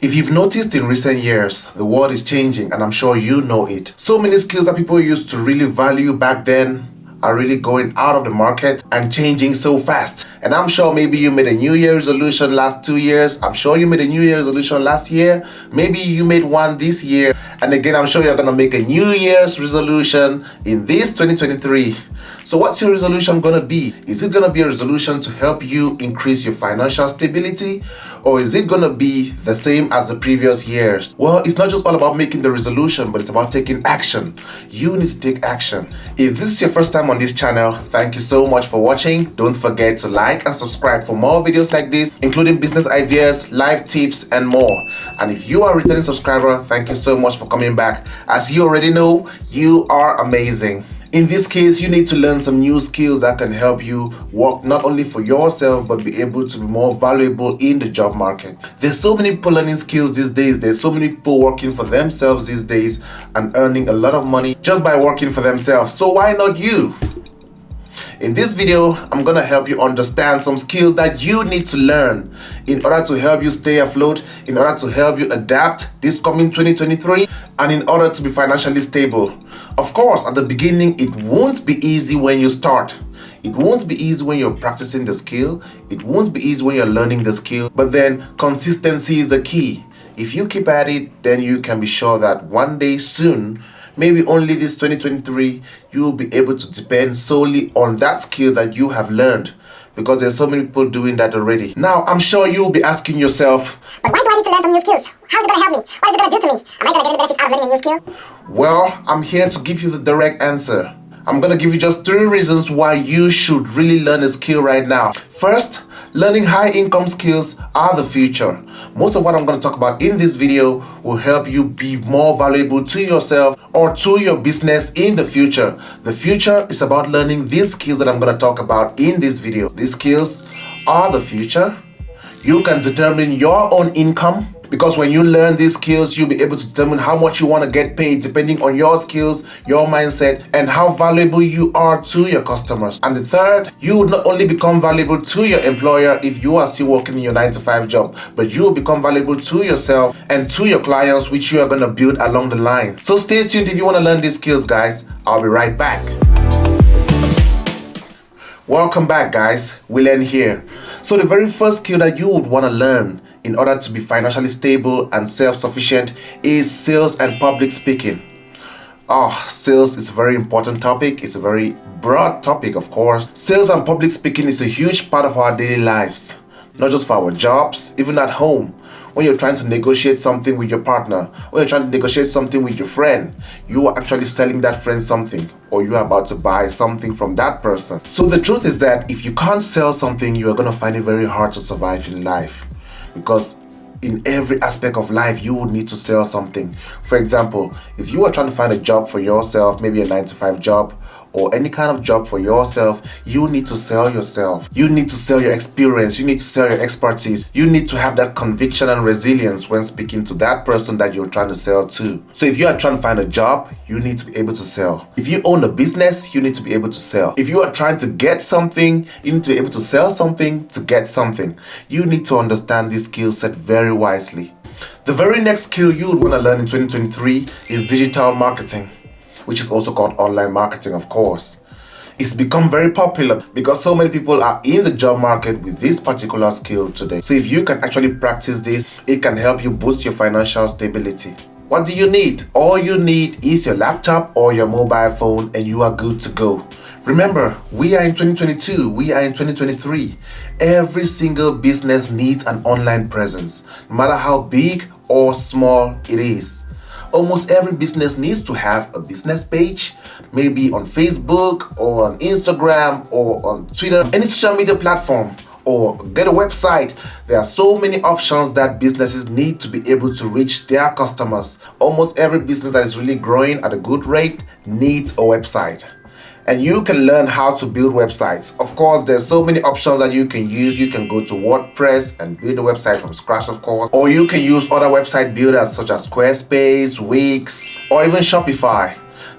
If you've noticed in recent years, the world is changing and I'm sure you know it. So many skills that people used to really value back then are really going out of the market and changing so fast. And I'm sure maybe you made a New Year resolution last 2 years. I'm sure you made a New Year resolution last year. Maybe you made one this year. And again, I'm sure you're going to make a New Year's resolution in this 2023. So what's your resolution going to be? Is it going to be a resolution to help you increase your financial stability? Or is it going to be the same as the previous years? Well, it's not just all about making the resolution, but it's about taking action. You need to take action. If this is your first time on this channel, thank you so much for watching. Don't forget to like and subscribe for more videos like this, including business ideas, live tips, and more. And if you are a returning subscriber, thank you so much for coming back. As you already know, you are amazing. In this case, you need to learn some new skills that can help you work not only for yourself, but be able to be more valuable in the job market. There's so many people learning skills these days. There's so many people working for themselves these days and earning a lot of money just by working for themselves. So why not you? In this video, I'm going to help you understand some skills that you need to learn in order to help you stay afloat, in order to help you adapt this coming 2023, and in order to be financially stable. Of course, at the beginning, it won't be easy when you start. It won't be easy when you're practicing the skill. It won't be easy when you're learning the skill. But then consistency is the key. If you keep at it, then you can be sure that one day soon, maybe only this 2023, you will be able to depend solely on that skill that you have learned, because there's so many people doing that already. Now, I'm sure you'll be asking yourself, but why do I need to learn some new skills? How is it going to help me? What is it going to do to me? Am I going to get any benefits out of learning a new skill? Well, I'm here to give you the direct answer. I'm going to give you just 3 reasons why you should really learn a skill right now. First, learning high income skills are the future. Most of what I'm going to talk about in this video will help you be more valuable to yourself or to your business in the future. The future is about learning these skills that I'm going to talk about in this video. These skills are the future. You can determine your own income, because when you learn these skills, you'll be able to determine how much you want to get paid depending on your skills, your mindset, and how valuable you are to your customers. And the third, you would not only become valuable to your employer if you are still working in your 9-to-5 job, but you will become valuable to yourself and to your clients, which you are going to build along the line. So stay tuned if you want to learn these skills, guys. I'll be right back. Welcome back, guys. We'll end here. So the very first skill that you would want to learn in order to be financially stable and self-sufficient is sales and public speaking. Sales is a very important topic. It's a very broad topic, of course. Sales and public speaking is a huge part of our daily lives, not just for our jobs, even at home. When you're trying to negotiate something with your partner, when you're trying to negotiate something with your friend, you are actually selling that friend something, or you are about to buy something from that person. So the truth is that if you can't sell something, you are going to find it very hard to survive in life. Because in every aspect of life, you would need to sell something. For example, if you are trying to find a job for yourself, maybe a 9-to-5 job, or any kind of job for yourself, you need to sell yourself. You need to sell your experience. You need to sell your expertise. You need to have that conviction and resilience when speaking to that person that you're trying to sell to. So if you are trying to find a job, you need to be able to sell. If you own a business, you need to be able to sell. If you are trying to get something, you need to be able to sell something to get something. You need to understand this skill set very wisely. The very next skill you would want to learn in 2023 is digital marketing, which is also called online marketing, of course. It's become very popular because so many people are in the job market with this particular skill today. So if you can actually practice this, it can help you boost your financial stability. What do you need? All you need is your laptop or your mobile phone and you are good to go. Remember, we are in 2022, we are in 2023. Every single business needs an online presence, no matter how big or small it is. Almost every business needs to have a business page, maybe on Facebook or on Instagram or on Twitter, any social media platform, or get a website. There are so many options that businesses need to be able to reach their customers. Almost every business that is really growing at a good rate needs a website. And you can learn how to build websites. Of course, there's so many options that you can use. You can go to WordPress and build a website from scratch, of course. Or you can use other website builders such as Squarespace, Wix, or even Shopify.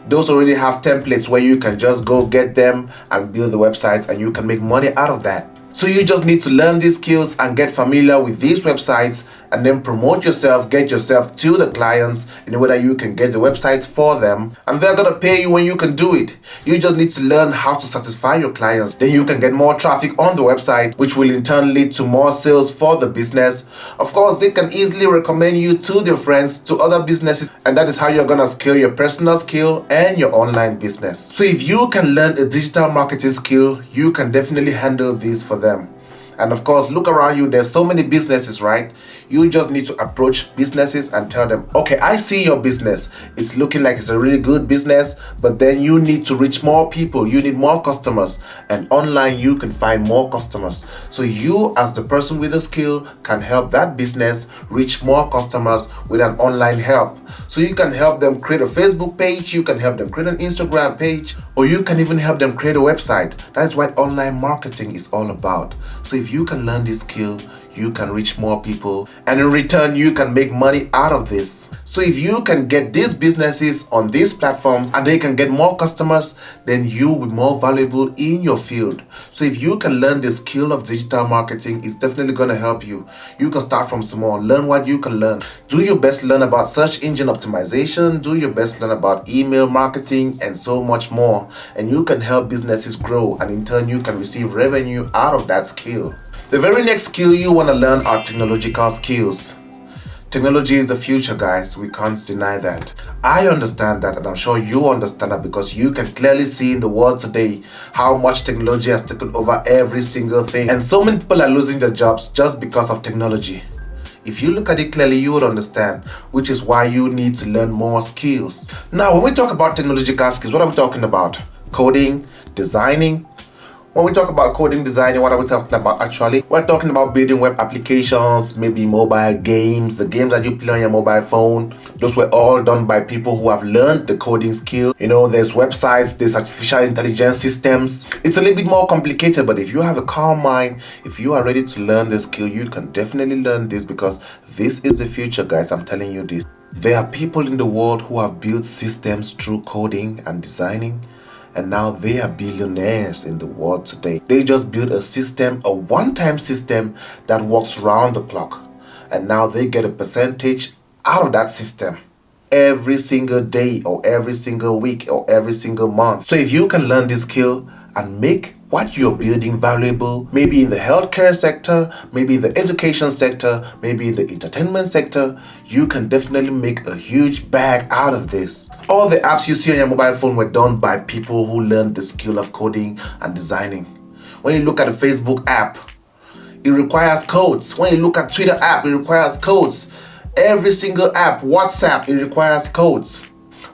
Those already have templates where you can just go get them and build the websites and you can make money out of that. So you just need to learn these skills and get familiar with these websites and then promote yourself, get yourself to the clients in a way that you can get the websites for them and they're gonna pay you when you can do it. You just need to learn how to satisfy your clients. Then you can get more traffic on the website, which will in turn lead to more sales for the business. Of course, they can easily recommend you to their friends, to other businesses, and that is how you're gonna scale your personal skill and your online business. So if you can learn a digital marketing skill, you can definitely handle this for them. And of course, look around you, there's so many businesses, right? You just need to approach businesses and tell them, okay, I see your business. It's looking like it's a really good business, but then you need to reach more people. You need more customers. And online, you can find more customers. So you, as the person with a skill, can help that business reach more customers with an online help. So you can help them create a Facebook page, you can help them create an Instagram page, or you can even help them create a website. That's what online marketing is all about. So if you can learn this skill, you can reach more people, and in return you can make money out of this. So if you can get these businesses on these platforms and they can get more customers, then you will be more valuable in your field. So if you can learn the skill of digital marketing, it's definitely going to help you. You can start from small, learn what you can learn. Do your best, learn about search engine optimization, do your best, learn about email marketing, and so much more. And you can help businesses grow, and in turn you can receive revenue out of that skill. The very next skill you want to learn are technological skills. Technology is the future, guys. We can't deny that. I understand that, and I'm sure you understand that, because you can clearly see in the world today how much technology has taken over every single thing. And so many people are losing their jobs just because of technology. If you look at it clearly, you would understand, which is why you need to learn more skills. Now, when we talk about technological skills, what are we talking about? Coding, designing. When we talk about coding, designing, what are we talking about actually? We're talking about building web applications, maybe mobile games, the games that you play on your mobile phone. Those were all done by people who have learned the coding skill. You know, there's websites, there's artificial intelligence systems. It's a little bit more complicated, but if you have a calm mind, if you are ready to learn the skill, you can definitely learn this, because this is the future, guys. I'm telling you this. There are people in the world who have built systems through coding and designing, and now they are billionaires in the world today. They just built a system, a one-time system that works round the clock. And now they get a percentage out of that system every single day or every single week or every single month. So if you can learn this skill and make what you're building valuable, maybe in the healthcare sector, maybe in the education sector, maybe in the entertainment sector, you can definitely make a huge bag out of this. All the apps you see on your mobile phone were done by people who learned the skill of coding and designing. When you look at a Facebook app, it requires codes. When you look at Twitter app, it requires codes. Every single app, WhatsApp, it requires codes.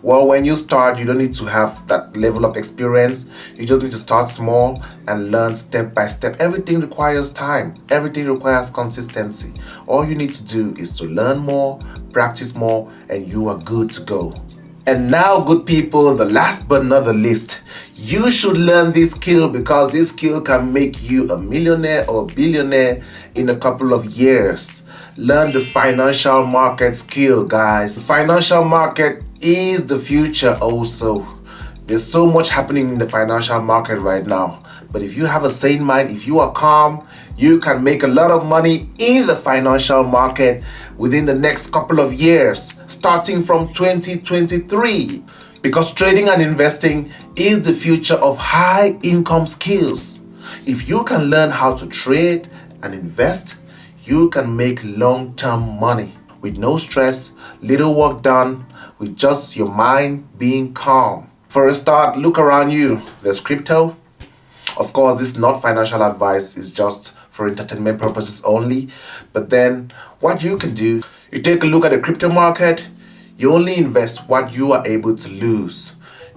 Well, when you start, you don't need to have that level of experience. You just need to start small and learn step by step. Everything requires time. Everything requires consistency. All you need to do is to learn more, practice more, and you are good to go. And now, good people, the last but not the least, you should learn this skill, because this skill can make you a millionaire or billionaire in a couple of years. Learn the financial market skill, guys. Financial market is the future also. There's so much happening in the financial market right now. But if you have a sane mind, if you are calm, you can make a lot of money in the financial market within the next couple of years, starting from 2023. Because trading and investing is the future of high income skills. If you can learn how to trade and invest, you can make long-term money with no stress, little work done, with just your mind being calm. For a start, look around you. There's crypto. Of course, this is not financial advice, it's just for entertainment purposes only. But then what you can do, you take a look at the crypto market, you only invest what you are able to lose.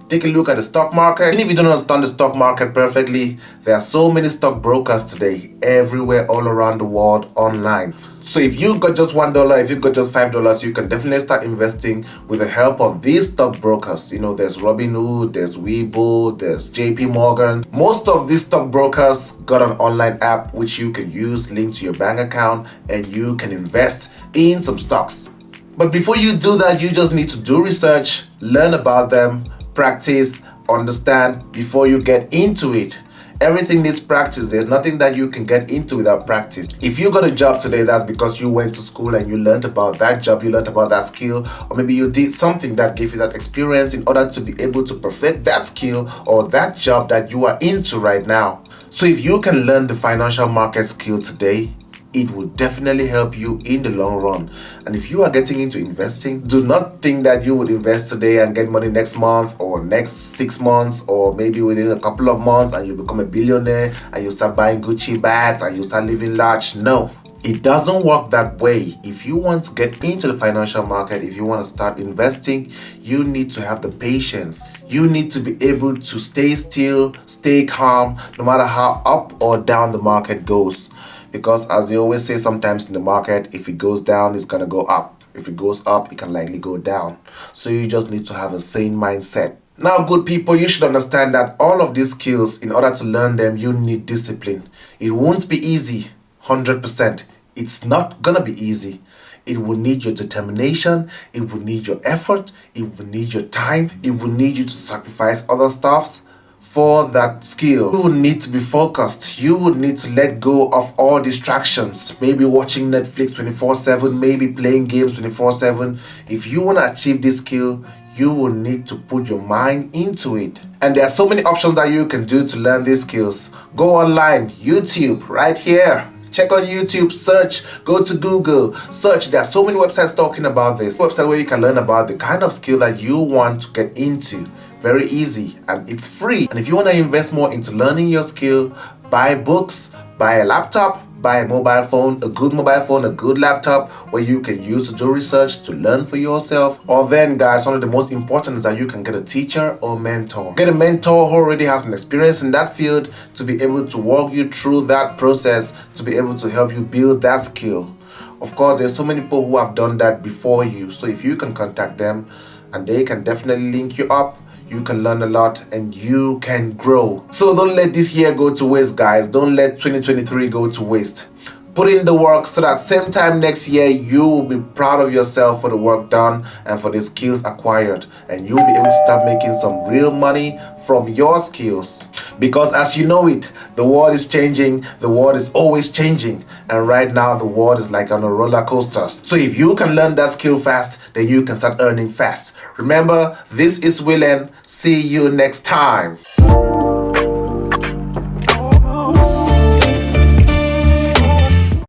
Take a look at the stock market. Even if you don't understand the stock market perfectly, there are so many stock brokers today, everywhere, all around the world, online. So if you got just $1, if you got just $5, you can definitely start investing with the help of these stock brokers. You know, there's Robinhood, there's Webull, there's JP Morgan. Most of these stock brokers got an online app which you can use, link to your bank account, and you can invest in some stocks. But before you do that, you just need to do research, learn about them, practice, understand before you get into it. Everything needs practice. There's nothing that you can get into without practice. If you got a job today, that's because you went to school and you learned about that job, you learned about that skill, or maybe you did something that gave you that experience in order to be able to perfect that skill or that job that you are into right now. So if you can learn the financial market skill today, it will definitely help you in the long run. And if you are getting into investing, do not think that you would invest today and get money next month or next 6 months or maybe within a couple of months and you become a billionaire and you start buying Gucci bags and you start living large. No, it doesn't work that way. If you want to get into the financial market, if you want to start investing, you need to have the patience. You need to be able to stay still, stay calm, no matter how up or down the market goes. Because as they always say, sometimes in the market, if it goes down, it's going to go up. If it goes up, it can likely go down. So you just need to have a sane mindset. Now, good people, you should understand that all of these skills, in order to learn them, you need discipline. It won't be easy, 100%. It's not going to be easy. It will need your determination, it will need your effort, it will need your time, it will need you to sacrifice other stuffs for that skill. You will need to be focused. You will need to let go of all distractions. Maybe watching Netflix 24/7, maybe playing games 24/7. If you want to achieve this skill, you will need to put your mind into it. And there are so many options that you can do to learn these skills. Go online, YouTube, right here. Check on YouTube, search, go to Google, search. There are so many websites talking about this. Website where you can learn about the kind of skill that you want to get into. Very easy and it's free. And if you want to invest more into learning your skill, buy books, buy a laptop, buy a mobile phone, a good laptop where you can use to do research, to learn for yourself. Or then, guys, one of the most important is that you can get a teacher or mentor. Get a mentor who already has an experience in that field to be able to walk you through that process, to be able to help you build that skill. Of course, there's so many people who have done that before you. So if you can contact them and they can definitely link you up, you can learn a lot and you can grow. So don't let this year go to waste, guys. Don't let 2023 go to waste. Put in the work so that same time next year you will be proud of yourself for the work done and for the skills acquired, and you'll be able to start making some real money from your skills. Because as you know it, the world is changing, the world is always changing, and right now the world is like on a roller coaster. So if you can learn that skill fast, then you can start earning fast. Remember, this is Willen. See you next time.